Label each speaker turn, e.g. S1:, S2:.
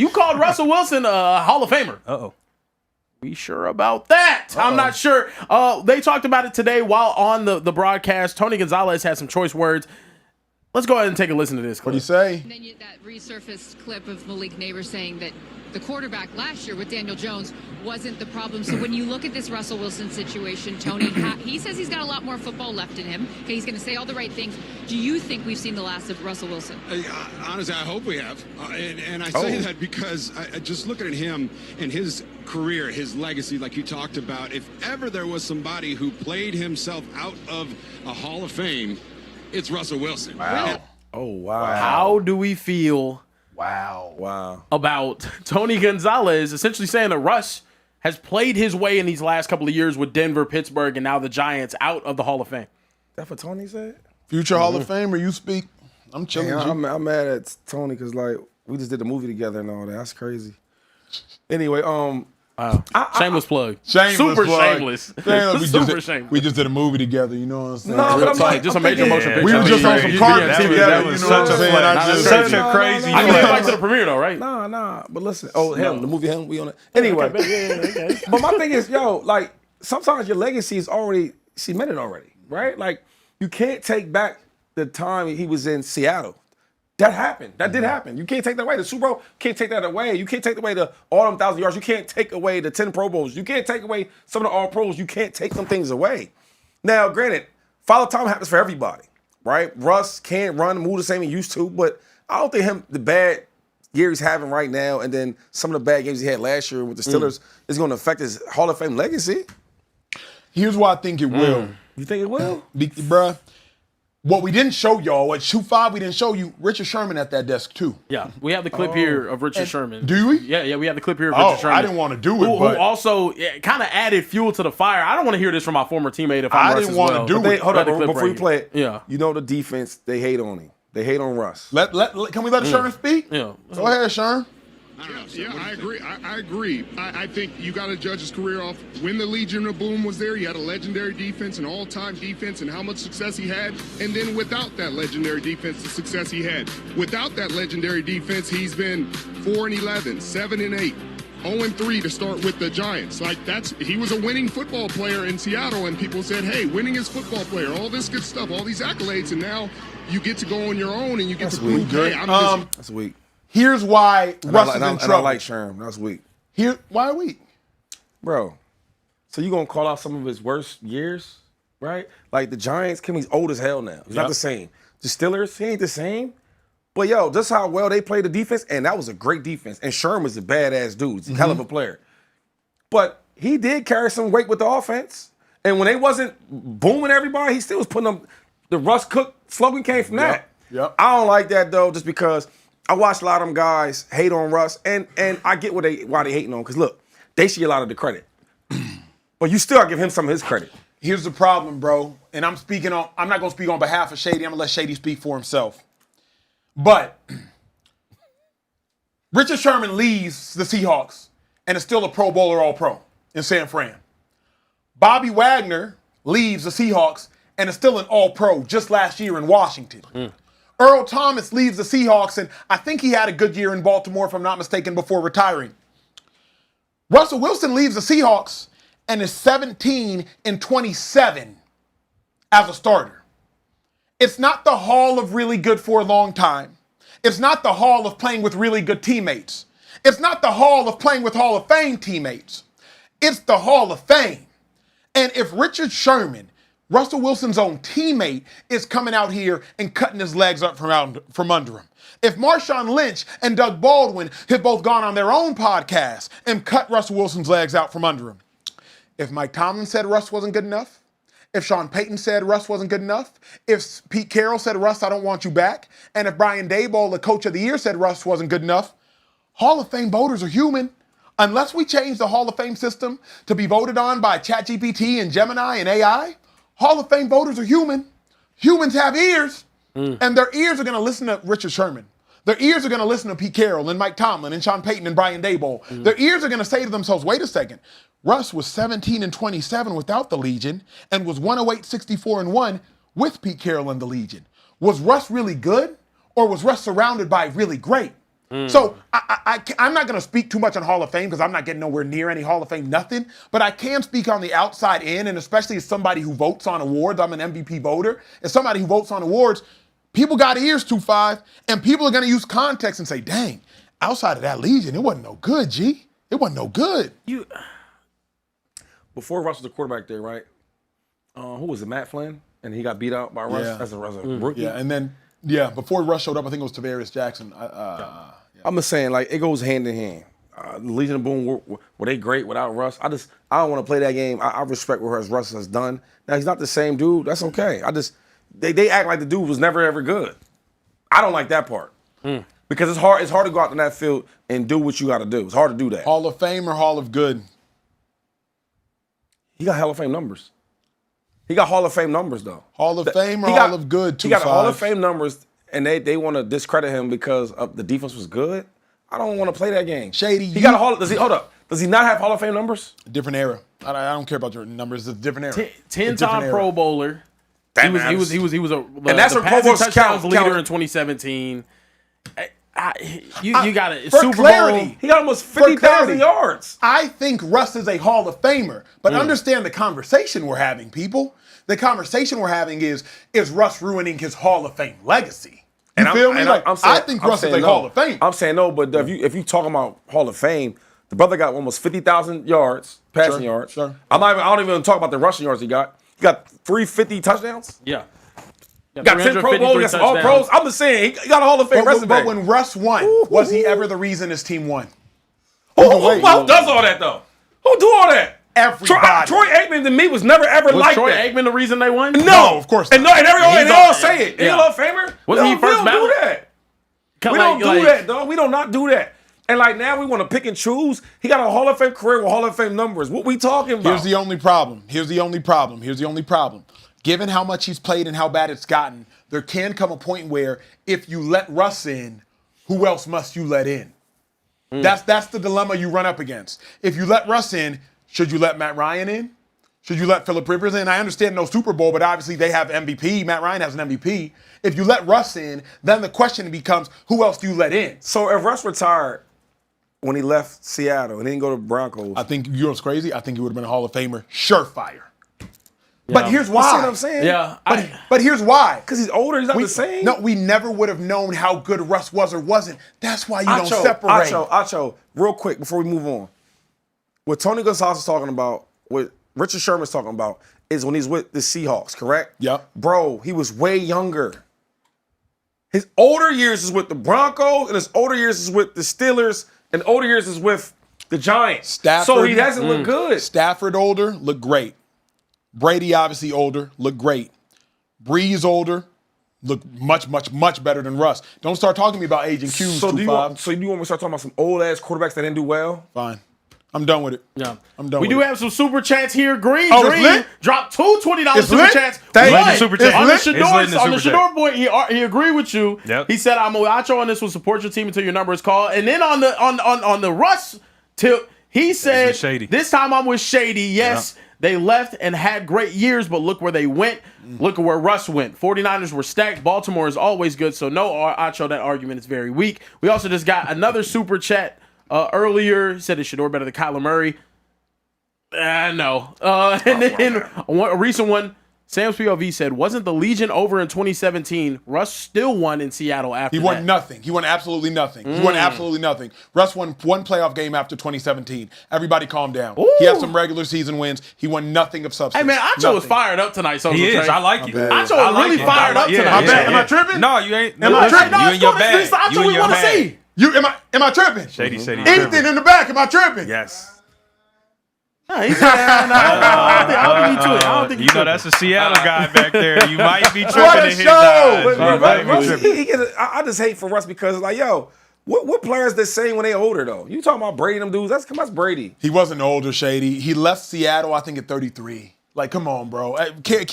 S1: You called Russell Wilson a Hall of Famer.
S2: Uh-oh.
S1: We sure about that? I'm not sure. They talked about it today while on the broadcast. Tony Gonzalez had some choice words. Let's go ahead and take a listen to this clip.
S3: What do you say?
S4: And then that resurfaced clip of Malik Neighbors saying that the quarterback last year with Daniel Jones wasn't the problem. So when you look at this Russell Wilson situation, Tony, he says he's got a lot more football left in him. Okay, he's going to say all the right things. Do you think we've seen the last of Russell Wilson?
S5: Honestly, I hope we have. And I say that because I just looking at him and his career, his legacy, like you talked about, if ever there was somebody who played himself out of a Hall of Fame, it's Russell Wilson.
S3: Wow.
S2: Oh, wow.
S1: How do we feel
S3: Wow.
S1: about Tony Gonzalez essentially saying that Russ has played his way in these last couple of years with Denver, Pittsburgh, and now the Giants out of the Hall of Fame?
S2: That's what Tony said?
S3: Future Hall of Famer, you speak. I'm chilling.
S2: Yeah, I'm mad at Tony because, like, we just did the movie together and all that. That's crazy. Anyway,
S1: Shameless plug.
S3: Super
S1: shameless.
S3: Super
S1: shameless.
S3: We just did a movie together, you know what I'm saying?
S2: No, but I'm like,
S1: just a major motion picture.
S3: we were just on some carpet together,
S6: That
S3: you
S6: was
S3: know what I'm
S6: such a
S3: saying?
S6: flex. Such a crazy
S1: I can
S6: flex.
S1: invite to the premiere though, right?
S2: Nah. But listen, the movie him, we on it. Anyway, but my thing is, like, sometimes your legacy is already cemented already, right? Like, you can't take back the time he was in Seattle. That happened. That did happen. You can't take that away. The Super Bowl, can't take that away. You can't take away all them 1,000 yards. You can't take away the 10 Pro Bowls. You can't take away some of the All-Pros. You can't take some things away. Now, granted, Father Time happens for everybody, right? Russ can't run and move the same he used to, but I don't think the bad year he's having right now and then some of the bad games he had last year with the Steelers is going to affect his Hall of Fame legacy.
S3: Here's why I think it will.
S2: You think it will?
S3: Bruh, what we didn't show y'all, what Shoot 5 we didn't show you, Richard Sherman at that desk too.
S1: Yeah, we have the clip here of Richard Sherman.
S3: Do we?
S1: Yeah, we have the clip here of Richard Sherman.
S3: I didn't want to do it,
S1: who
S3: but
S1: also kind of added fuel to the fire. I don't want to hear this from my former teammate if I'm
S3: I
S1: Russ
S3: didn't
S1: as
S3: want to
S1: well.
S3: do it.
S2: Hold
S1: Let the
S2: on,
S1: clip
S2: before
S1: right
S2: you play it,
S1: here. Yeah.
S2: You know the defense, they hate on him. They hate on Russ.
S3: Can we let Sherman speak?
S1: Yeah.
S3: Go ahead, Sherman.
S5: Yeah, I agree. I agree. I think you got to judge his career off when the Legion of Boom was there. He had a legendary defense, an all-time defense, and how much success he had. And then without that legendary defense, the success he had. Without that legendary defense, he's been 4-11, 7-8. 0-3 to start with the Giants. He was a winning football player in Seattle, and people said, hey, winning is football player, all this good stuff, all these accolades, and now you get to go on your own and you get to prove, hey,
S2: That's weak.
S3: Here's why Russ is in
S2: And I
S3: trouble.
S2: like Sherm. That's weak.
S3: Why weak?
S2: Bro, so you going to call out some of his worst years, right? Like the Giants, he's old as hell now. He's not the same. The Steelers, he ain't the same. But, yo, just how well they played the defense, and that was a great defense. And Sherm was a badass dude. He's a hell of a player. But he did carry some weight with the offense. And when they wasn't booming everybody, he still was putting them. The Russ Cook slogan came from that.
S3: Yep.
S2: I don't like that, though, just because I watched a lot of them guys hate on Russ, and I get why they hating on, because, look, they should get a lot of the credit. But you still gotta give him some of his credit.
S3: Here's the problem, bro. And I'm not going to speak on behalf of Shady. I'm going to let Shady speak for himself. But Richard Sherman leaves the Seahawks and is still a Pro Bowler All-Pro in San Fran. Bobby Wagner leaves the Seahawks and is still an All-Pro just last year in Washington. Earl Thomas leaves the Seahawks, and I think he had a good year in Baltimore, if I'm not mistaken, before retiring. Russell Wilson leaves the Seahawks and is 17-27 as a starter. It's not the hall of really good for a long time. It's not the hall of playing with really good teammates. It's not the hall of playing with Hall of Fame teammates. It's the Hall of Fame. And if Richard Sherman, Russell Wilson's own teammate, is coming out here and cutting his legs up from under him, if Marshawn Lynch and Doug Baldwin have both gone on their own podcasts and cut Russell Wilson's legs out from under him, if Mike Tomlin said Russ wasn't good enough, if Sean Payton said Russ wasn't good enough, if Pete Carroll said, Russ, I don't want you back, and if Brian Daboll, the coach of the year, said Russ wasn't good enough, Hall of Fame voters are human. Unless we change the Hall of Fame system to be voted on by ChatGPT and Gemini and AI, Hall of Fame voters are human. Humans have ears, and their ears are going to listen to Richard Sherman. Their ears are going to listen to Pete Carroll and Mike Tomlin and Sean Payton and Brian Daboll. Their ears are going to say to themselves, wait a second, Russ was 17-27 without the Legion and was 108-64-1 with Pete Carroll and the Legion. Was Russ really good, or was Russ surrounded by really great? So I'm not going to speak too much on Hall of Fame because I'm not getting nowhere near any Hall of Fame, nothing. But I can speak on the outside in, and especially as somebody who votes on awards. I'm an MVP voter. As somebody who votes on awards, people got ears, 2-5, and people are going to use context and say, dang, outside of that Legion, it wasn't no good, G. It wasn't no good.
S2: Before Russ was the quarterback there, right? Who was it, Matt Flynn? And he got beat out by Russ as a rookie.
S3: Yeah, and then, before Russ showed up, I think it was Tavares Jackson.
S2: I'm just saying, like, it goes hand in hand. The Legion of Boom, were they great without Russ? I don't want to play that game. I respect what Russ has done. Now, he's not the same dude. That's okay. They act like the dude was never, ever good. I don't like that part. Because it's hard to go out in that field and do what you got to do. It's hard to do that.
S3: Hall of Fame or Hall of Good?
S2: He got Hall of Fame numbers. He got Hall of Fame numbers, though.
S3: Hall of Fame or Hall of Good, 2-5?
S2: He got Hall of Fame numbers, and they want to discredit him because the defense was good. I don't want to play that game.
S3: Shady,
S2: got a Hall. Hold up? Does he not have Hall of Fame numbers?
S3: Different era. I don't care about your numbers. It's a different era.
S1: 10-time Pro Bowler. He was
S2: and that's
S1: the
S2: what Pro Bowls
S1: touchdowns
S2: count
S1: leader in 2017. You got it.
S3: For
S1: Super
S3: clarity,
S1: Bowl.
S2: He got almost 50,000 yards.
S3: I think Russ is a Hall of Famer, but understand the conversation we're having, people. The conversation we're having is Russ ruining his Hall of Fame legacy? You feel me? I think Russ is a Hall of Fame.
S2: I'm saying no, but if you talking about Hall of Fame, the brother got almost 50,000 yards, passing yards.
S3: Sure.
S2: I don't even talk about the rushing yards he got. He got 350 touchdowns.
S1: Yeah.
S2: Got 10 Pro Bowls, he got some All Pros. I'm just saying, he got a Hall of Fame resume.
S3: But when Russ won, was he ever the reason his team won?
S2: Who does all that, though? Who do all that?
S3: Everybody.
S2: Troy Aikman to me was never ever like
S1: Troy
S2: that.
S1: Aikman the reason they won?
S2: No,
S3: of course not.
S2: And they all say it. He a Hall of Famer.
S1: Wasn't he first
S2: We
S1: ballot?
S2: don't do that. We don't do that, dog. We do not do that. And like now we want to pick and choose. He got a Hall of Fame career with Hall of Fame numbers. What we talking about?
S3: Here's the only problem. Given how much he's played and how bad it's gotten, there can come a point where if you let Russ in, who else must you let in? That's the dilemma you run up against. If you let Russ in, should you let Matt Ryan in? Should you let Phillip Rivers in? I understand no Super Bowl, but obviously they have MVP. Matt Ryan has an MVP. If you let Russ in, then the question becomes, who else do you let in?
S2: So if Russ retired when he left Seattle and he didn't go to Broncos,
S3: I think, you know what's crazy? I think he would have been a Hall of Famer. Surefire. But here's why.
S2: You see what I'm saying?
S1: Yeah.
S3: But here's why.
S2: Because he's older, he's not the same.
S3: No, we never would have known how good Russ was or wasn't. That's why you don't separate.
S2: Acho, real quick before we move on. What Tony Gonzalez is talking about, what Richard Sherman's talking about, is when he's with the Seahawks, correct?
S3: Yep.
S2: Bro, he was way younger. His older years is with the Broncos, and his older years is with the Steelers, and older years is with the Giants.
S3: Stafford,
S2: so he doesn't look good.
S3: Stafford older, look great. Brady obviously older, look great. Breeze older, look much, much, much better than Russ. Don't start talking to me about age and cues.
S2: So do you want me to start talking about some old ass quarterbacks that didn't do well?
S3: Fine. I'm done with it.
S1: Yeah.
S3: I'm done
S1: We
S3: with
S1: do
S3: it.
S1: have some super chats here. Green
S3: Oh, it's
S1: Dream
S3: lit?
S1: dropped two $20 super
S3: lit?
S1: chats.
S3: Thank
S1: One
S3: you.
S6: Super chat.
S1: on the
S6: It's lit in the
S1: Shador
S6: super
S1: Shador boy, he agreed with you.
S6: Yep.
S1: He said, "I'm with Acho on this. Will support your team until your number is called." And then on the Russ tip, he said,
S6: Shady.
S1: "This time I'm with Shady. Yes."
S6: Yeah.
S1: They left and had great years, but look where they went. Look at where Russ went. 49ers were stacked. Baltimore is always good, so no, Acho, that argument is very weak. We also just got another super chat earlier. He said, "Is Shador better than Kyler Murray?" No. And then a recent one, Sam's POV said, "Wasn't the Legion over in 2017? Russ still won in Seattle after
S3: He
S1: that."
S3: won nothing. He won absolutely nothing. He won absolutely nothing. Russ won one playoff game after 2017. Everybody calm down.
S1: Ooh.
S3: He had some regular season wins. He won nothing of substance.
S1: Hey, man, Acho was fired up tonight. So
S6: He is. I like it.
S1: Acho
S6: I
S1: was
S6: like
S1: really
S6: it.
S1: fired up tonight.
S3: Am I tripping?
S6: No, you ain't.
S3: Am I tripping?
S6: You in your bag.
S1: That's
S6: You
S1: what
S6: in
S1: we
S6: your
S1: want to
S6: bag.
S1: see.
S3: Am I tripping?
S6: Shady.
S3: Ethan in the back. Am I tripping?
S6: Yes.
S1: No, he's I don't think
S6: You know that's a Seattle guy back there. You might be tripping
S3: What a
S6: in his
S3: show!
S6: eyes.
S2: But
S6: You might be
S2: Russ,
S6: tripping.
S2: I just hate for Russ because like, yo, what players they saying when they older though? You talking about Brady, them dudes? That's Brady.
S3: He wasn't older, Shady. He left Seattle, I think, at 33. Like, come on, bro. Can't